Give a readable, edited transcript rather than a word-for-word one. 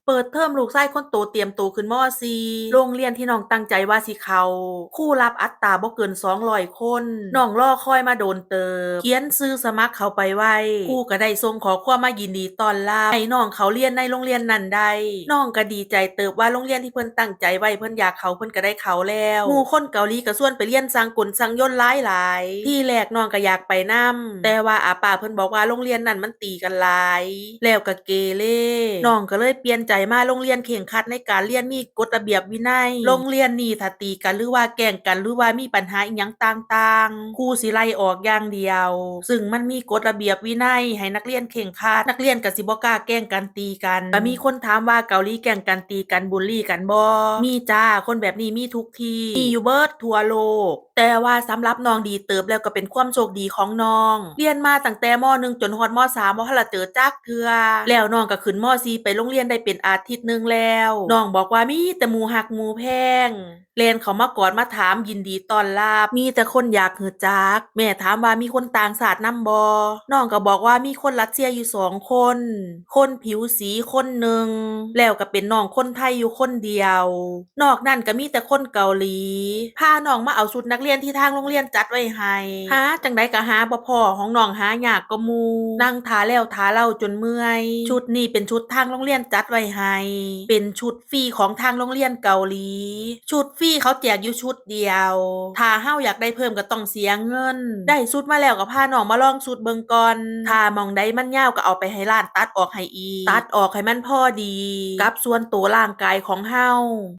เปิดเทอมลูกชายคนโตเตรียมตัวขึ้นม .4 โรงเรียนที่น้องตั้งใจว่าสิเข้าครูรับอัตราบ่เกิน200คนน้องรอคอยมาโดนเติบเขียนชื่อสมัครเข้าไปไว้ครูก็ได้ส่งขอความมายินดีต้อนรับให้น้องเขาเรียนในโรงเรียนนั้นได้น้องก็ดีใจเติบว่าโรงเรียนที่เพิ่นตั้งใจไว้เพิ่นอยากเข้าเพิ่นก็ได้เข้าแล้วหมู่คนเกาหลีก็ชวนไปเรียนสร้างกลสร้างยนต์หลายๆที่แรกน้องก็อยากไปนำแต่ว่าอาป้าเพิ่นบอกว่าโรงเรียนนั้นมันตีกันหลายแล้วก็เกเรน้องก็เลยเปลี่ยนใจมาโรงเรียนเคร่งครัดในการเรียนมีกฎระเบียบวินัยโรงเรียนนี้ถ้าตีกันหรือว่าแกล้งกันหรือว่ามีปัญหาอิหยังต่างๆครูสิไล่ออกอย่างเดียวซึ่งมันมีกฎระเบียบวินัยให้นักเรียนเคร่งครัดนักเรียนก็สิบ่กล้าแกล้งกันตีกันก็มีคนถามว่าเกาหลีแกล้งกันตีกันบูลลี่กันบ่มีจ้าคนแบบนี้มีทุกที่มีอยู่เบิดทั่วโลกแต่ว่าสำหรับน้องดีเติบแล้วก็เป็นความโชคดีของน้องเรียนมาตั้งแต่ม .1 จนฮอดม .3 บ่ทันละเจอจักเทื่อแล้วน้องก็ขึ้นม .4 ไปโรงเรียนได้เป็นอาทิตย์หนึ่งแล้วน้องบอกว่ามีแต่หมู่ฮักหมู่แพงแล่นเข้ามากอดมาถามยินดีต้อนรับมีแต่คนอยากรู้จักแม่ถามว่ามีคนต่างชาตินำบ่น้องก็บอกว่ามีคนรัสเซียอยู่2 คนคนผิวสีคนหนึ่งแล้วก็เป็นน้องคนไทยอยู่คนเดียวนอกนั้นก็มีแต่คนเกาหลีพาน้องมาเอาชุดนักเรียนที่ทางโรงเรียนจัดไว้ให้หาจั่งใดก็หาบ่พ้อของน้องหายากกว่าหมู่นั่งท่าแล้วท่าเล่าจนเมื่อยชุดนี้เป็นชุดทางโรงเรียนจัดไว้ให้เป็นชุดฟรีของทางโรงเรียนเกาหลีชุดฟรีเขาแจกอยู่ชุดเดียวถ้าเฮาอยากได้เพิ่มก็ต้องเสียเงินได้ชุดมาแล้วก็พาน้องมาลองชุดเบิ่งก่อนถ้าหม้องใดมันยาวก็เอาไปให้ร้านตัดออกให้อีกตัดออกให้มันพอดีกับส่วนตัวร่างกายของเฮา